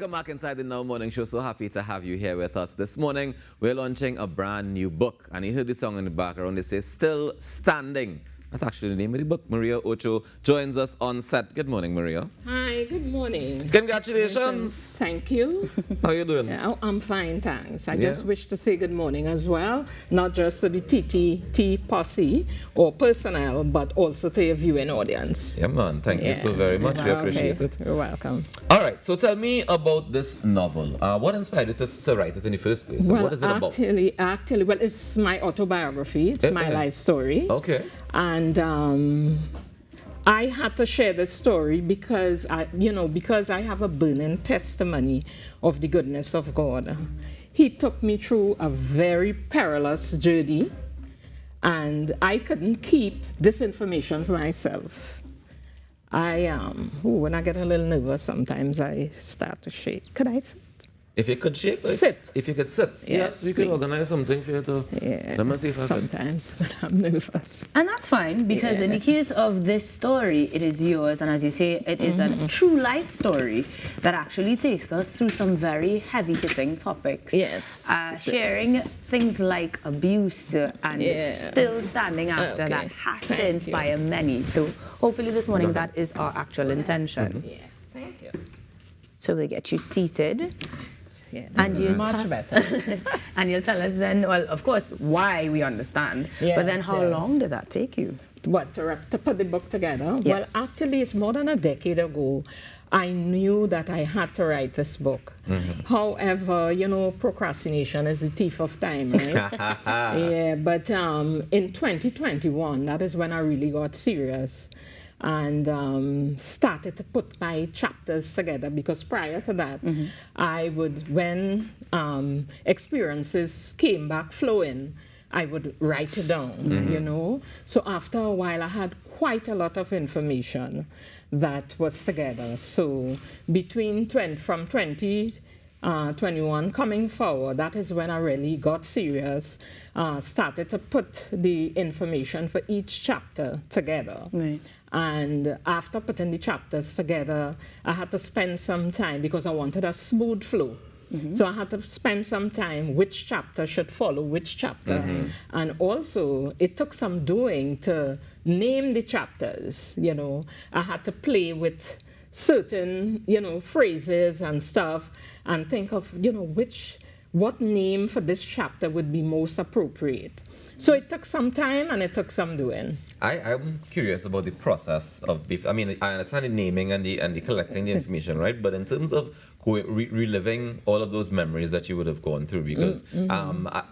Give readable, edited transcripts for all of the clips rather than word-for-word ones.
Welcome back inside the Now Morning Show. So happy to have you here with us. This morning, we're launching a brand new book. And you heard the song in the background. They say, Still Standing. That's actually the name of the book. Maria Ochoa joins us on set. Good morning, Maria. Hi, good morning. Congratulations. Thank you. How are you doing? Yeah, I'm fine, thanks. I just wish to say good morning as well, not just to the TTT posse or personnel, but also to your viewing audience. Yeah, man. Thank you so very much. We appreciate it. You're welcome. All right. So tell me about this novel. What inspired you to write it in the first place? Well, what is it about? Actually, well, it's my autobiography. It's my life story. Okay. And I had to share this story because I have a burning testimony of the goodness of God. He took me through a very perilous journey, and I couldn't keep this information for myself. When I get a little nervous, sometimes I start to shake. Could I sit? If you could shake, sit. If you could sit, yes, we could organize something for you to. Yeah, let me see if I sometimes, but I'm nervous. And that's fine, because in the case of this story, it is yours, and as you say, it is a true life story that actually takes us through some very heavy-hitting topics. Yes. Sharing things like abuse and still standing after that has to inspire many. So hopefully this morning that is our actual intention. Yeah, thank you. So we'll get you seated. Yeah, and you'll much better. And you'll tell us then, well, of course, why we understand. But then how long did that take you? What, to put the book together? Yes. Well, actually, it's more than a decade ago. I knew that I had to write this book. However, procrastination is the thief of time, right? Yeah, but in 2021, that is when I really got serious and started to put my chapters together, because prior to that, I would, when experiences came back flowing, I would write it down, So after a while, I had quite a lot of information that was together. So from 2021 coming forward, that is when I really got serious, started to put the information for each chapter together. Right. And after putting the chapters together, I had to spend some time, because I wanted a smooth flow. So I had to spend some time which chapter should follow which chapter. And also, it took some doing to name the chapters. I had to play with certain, phrases and stuff, and think of, what name for this chapter would be most appropriate. So it took some time and it took some doing. I'm curious about the process of, I understand the naming and the collecting the information, right? But in terms of reliving all of those memories that you would have gone through, because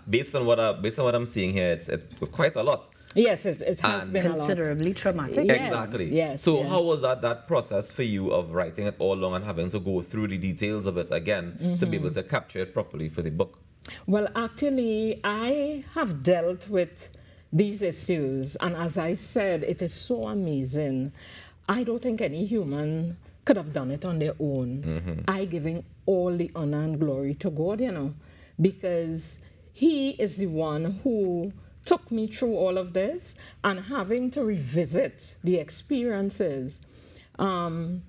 based on what I'm seeing here, it was quite a lot. Yes, it has been considerably traumatic. Yes, exactly. Yes. So how was that process for you of writing it all along and having to go through the details of it again to be able to capture it properly for the book? Well, actually, I have dealt with these issues, and as I said, it is so amazing. I don't think any human could have done it on their own. I giving all the honor and glory to God, because He is the one who took me through all of this, and having to revisit the experiences. I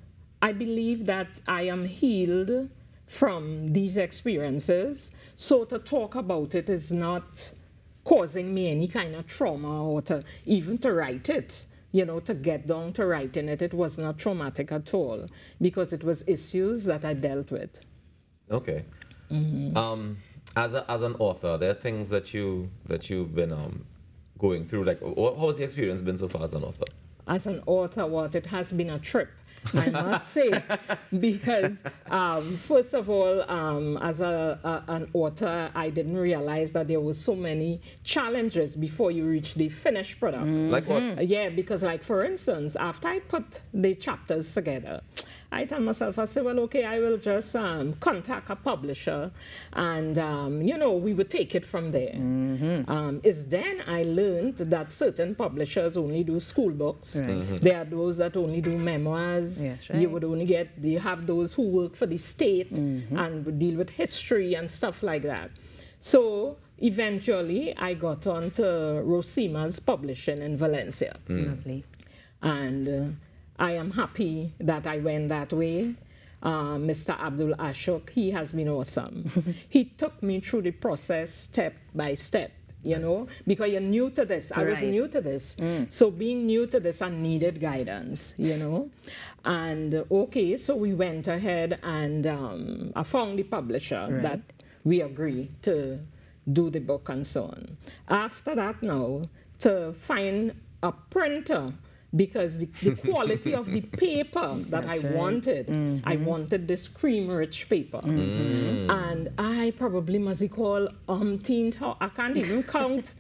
believe that I am healed from these experiences, so to talk about it is not causing me any kind of trauma, or even to write it, to get down to writing it. It was not traumatic at all, because it was issues that I dealt with. Okay. As an author, there are things that you've been going through. Like, how has the experience been so far as an author? As an author, it has been a trip, I must say, because first of all, as an author, I didn't realize that there were so many challenges before you reach the finished product. Like what? Yeah, because like for instance, after I put the chapters together, I tell myself, I say, well, okay, I will just contact a publisher, and we would take it from there. It's then I learned that certain publishers only do school books. There are those that only do memoirs. Yes, right. You would only you have those who work for the state and would deal with history and stuff like that. So eventually, I got on to Rosima's publishing in Valencia. Lovely. And I am happy that I went that way. Mr. Abdul Ashok, he has been awesome. He took me through the process step by step, you know, because you're new to this. I was Right. new to this. So being new to this, I needed guidance, you know. And okay, so we went ahead and I found the publisher that we agreed to do the book and so on. After that now, to find a printer, because the quality of the paper that I wanted, I wanted this cream-rich paper. And I probably must recall I can't even count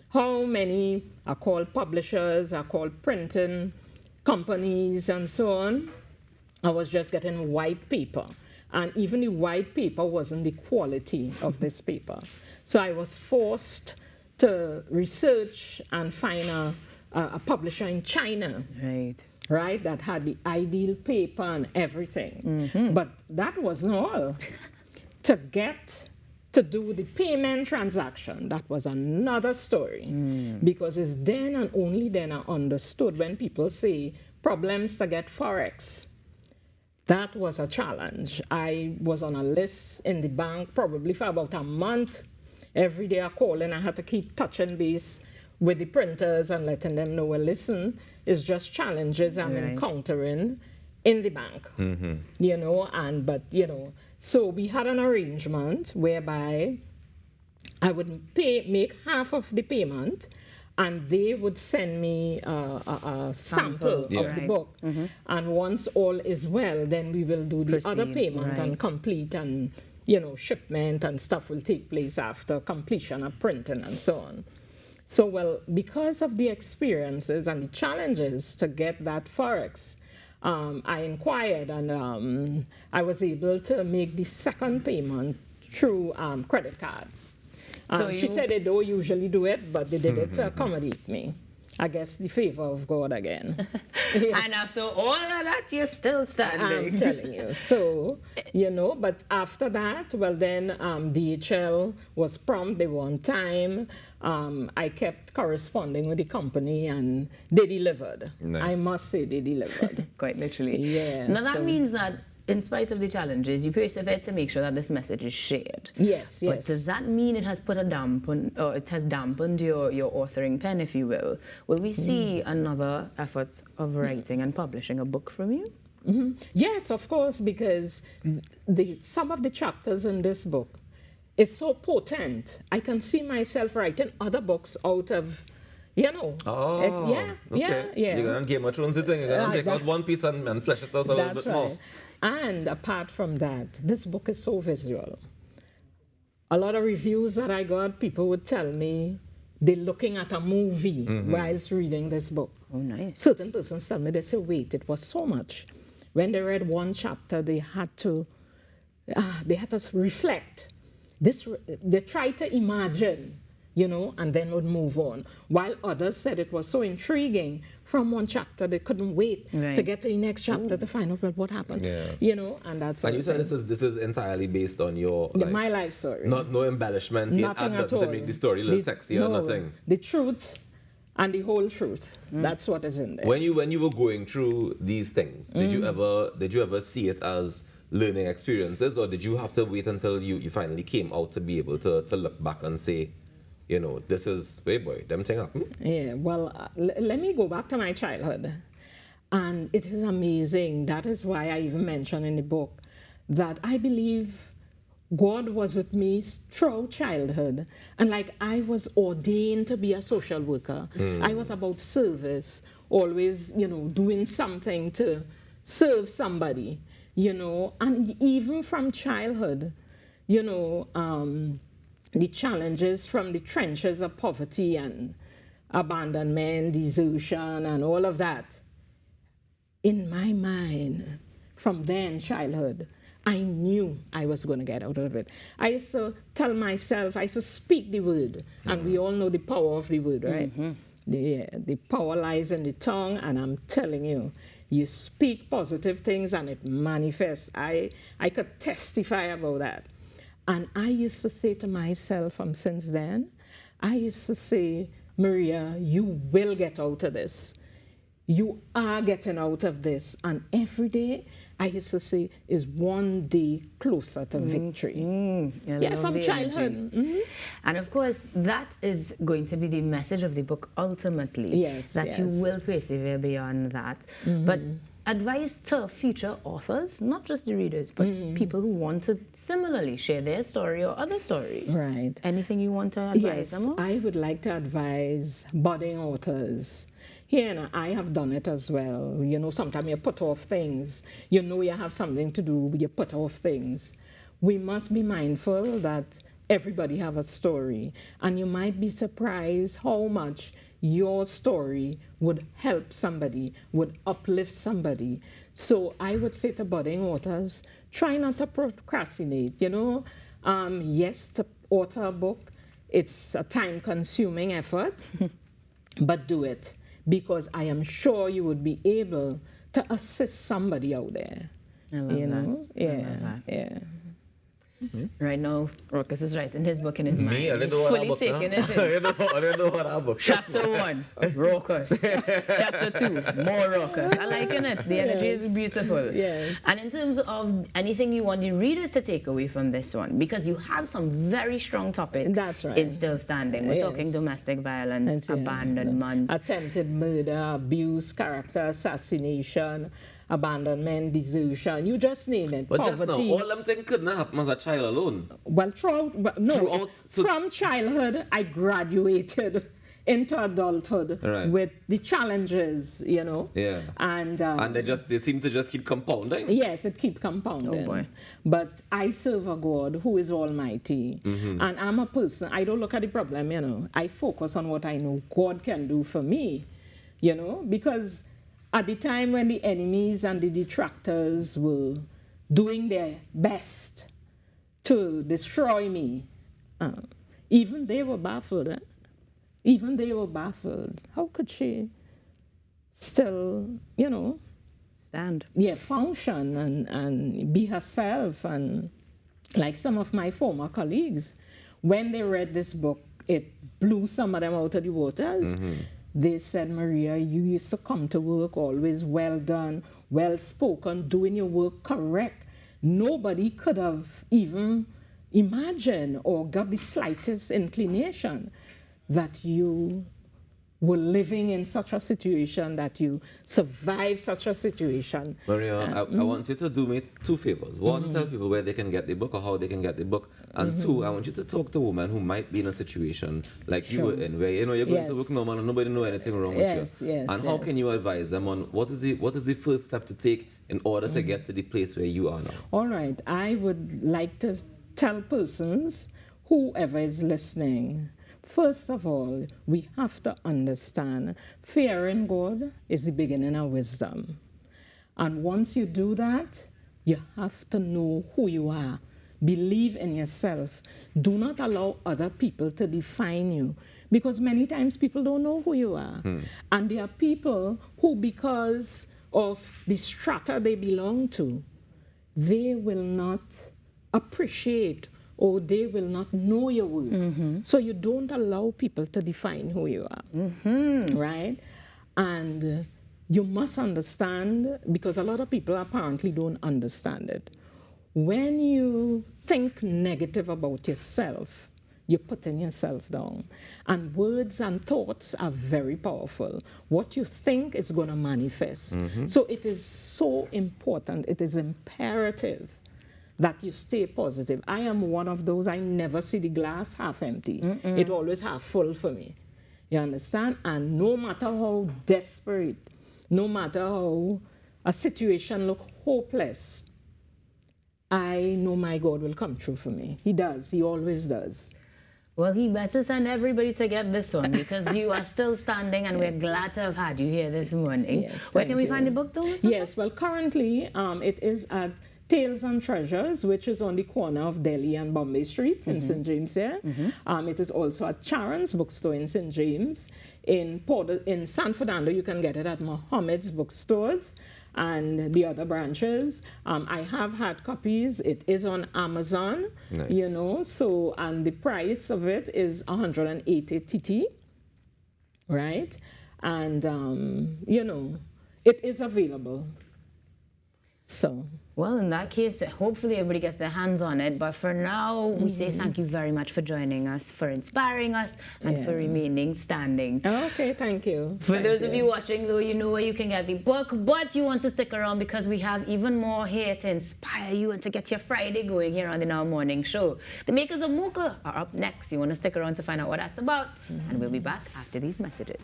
how many are called publishers, are called printing companies and so on. I was just getting white paper. And even the white paper wasn't the quality of this paper. So I was forced to research and find a publisher in China, right, that had the ideal paper and everything. But that wasn't all. To get to do the payment transaction, that was another story. Because it's then and only then I understood when people say problems to get Forex. That was a challenge. I was on a list in the bank probably for about a month. Every day I called and I had to keep touching base with the printers and letting them know, well, listen, it's just challenges I'm encountering in the bank, you know, but, you know, so we had an arrangement whereby I would make half of the payment and they would send me a sample of the book. And once all is well, then we will do the other payment and complete, and, you know, shipment and stuff will take place after completion of printing and so on. So, well, because of the experiences and the challenges to get that Forex, I inquired and I was able to make the second payment through credit card. So she said they don't usually do it, but they did it to accommodate me. I guess the favor of God again. And after all of that, you're still standing. I'm telling you. So, you know, but after that, well, then DHL was prompt. They were on time. I kept corresponding with the company and they delivered. Nice. I must say they delivered. Quite literally. Yeah. Now that means that in spite of the challenges, you persevered to make sure that this message is shared. Yes, But does that mean it has put a dampen, or it has dampened your authoring pen, if you will? Will we see another effort of writing and publishing a book from you? Yes, of course, because some of the chapters in this book is so potent. I can see myself writing other books out of, you know. Oh, yeah. You're going to Game of Thrones thing. You're going to take out one piece and flesh it out a little bit more. And apart from that, this book is so visual. A lot of reviews that I got, people would tell me they're looking at a movie whilst reading this book. Oh, nice. Certain persons tell me, they say, wait, it was so much. When they read one chapter, they had to reflect. They tried to imagine, you know, and then would move on. While others said it was so intriguing, from one chapter they couldn't wait to get to the next chapter to find out what happened. You know, and that's. And you said this is entirely based on your life. My life story. No embellishments. You Nothing add at all. to make the story a little sexy or nothing. The truth and the whole truth. That's what is in there. When you were going through these things, did you ever see it as learning experiences, or did you have to wait until you finally came out to be able to look back and say, you know, this is, hey boy, them thing happen? Yeah, well, let me go back to my childhood. And it is amazing. That is why I even mentioned in the book that I believe God was with me throughout childhood. And like I was ordained to be a social worker. I was about service, always, you know, doing something to serve somebody, you know. And even from childhood, you know, the challenges from the trenches of poverty and abandonment, desertion, and all of that. In my mind, from then, childhood, I knew I was going to get out of it. I used to tell myself, I used to speak the word, and we all know the power of the word, right? The power lies in the tongue, and I'm telling you, you speak positive things and it manifests. I could testify about that. And I used to say to myself since then, I used to say, Maria, you will get out of this. you are getting out of this. And every day, I used to say, is one day closer to victory. Yeah, from childhood. And of course, that is going to be the message of the book ultimately. Yes, that you will persevere beyond that. But advice to future authors, not just the readers, but people who want to similarly share their story or other stories. Right. Anything you want to advise them on? I would like to advise budding authors. Here, and I have done it as well. You know, sometimes you put off things. You know you have something to do, but you put off things. We must be mindful that everybody have a story. And you might be surprised how much your story would help somebody, would uplift somebody. So I would say to budding authors, try not to procrastinate. You know, yes, to author a book, it's a time-consuming effort, but do it. Because I am sure you would be able to assist somebody out there. I love that. Yeah, I love that. yeah. Right now, Ruckus is writing his book in his mind. Me? I didn't know He's what fully book taking now. it in. I didn't know what that book. Chapter 1, Ruckus. Chapter 2, more Ruckus. I liking it. The energy is beautiful. Yes. And in terms of anything you want the readers to take away from this one, because you have some very strong topics That's right. in Still Standing. We're talking domestic violence, abandonment. Attempted murder, abuse, character assassination, abandonment, desertion, you just name it. But poverty. just now, all them things couldn't happen as a child alone. Well, from childhood, I graduated into adulthood with the challenges, you know. Yeah. And they seem to just keep compounding. Yes, it keeps compounding. Oh boy. But I serve a God who is almighty. And I'm a person, I don't look at the problem, you know. I focus on what I know God can do for me, you know, because at the time when the enemies and the detractors were doing their best to destroy me, even they were baffled. Even they were baffled. How could she still, you know, Stand. Yeah, function and be herself? And like some of my former colleagues, when they read this book, it blew some of them out of the waters. They said, Maria, you used to come to work always well done, well spoken, doing your work correct. Nobody could have even imagined or got the slightest inclination that you were living in such a situation, that you survived such a situation. Maria, I want you to do me two favors. One, tell people where they can get the book or how they can get the book. And two, I want you to talk to women who might be in a situation like you were in, where, you know, you're going to work normal and nobody know anything wrong with you. And how can you advise them on what is the first step to take in order to get to the place where you are now? All right. I would like to tell persons, whoever is listening, first of all, we have to understand fearing God is the beginning of wisdom. And once you do that, you have to know who you are. Believe in yourself. Do not allow other people to define you, because many times people don't know who you are. And there are people who, because of the strata they belong to, they will not appreciate or they will not know your worth. So you don't allow people to define who you are, right? And you must understand, because a lot of people apparently don't understand it. When you think negative about yourself, you're putting yourself down. And words and thoughts are very powerful. What you think is going to manifest. So it is so important, it is imperative that you stay positive. I am one of those, I never see the glass half empty. It always half full for me. You understand? And no matter how desperate, no matter how a situation look hopeless, I know my God will come through for me. He does, he always does. Well, he better send everybody to get this one, because you are still standing and we're glad to have had you here this morning. Yes, where can we find the book though? Yes, well currently it is at Tales and Treasures, which is on the corner of Delhi and Bombay Street in St. James here. It is also at Charon's bookstore in St. James. In San Fernando, you can get it at Mohammed's bookstores and the other branches. I have had copies. It is on Amazon, you know, so, and the price of it is 180 TT, right? And, you know, it is available. So. Well, in that case, hopefully everybody gets their hands on it. But for now, we say thank you very much for joining us, for inspiring us, and for remaining standing. Okay, thank you. For those of you watching, though, you know where you can get the book, but you want to stick around because we have even more here to inspire you and to get your Friday going here on the Now Morning Show. The makers of Mocha are up next. You want to stick around to find out what that's about, and we'll be back after these messages.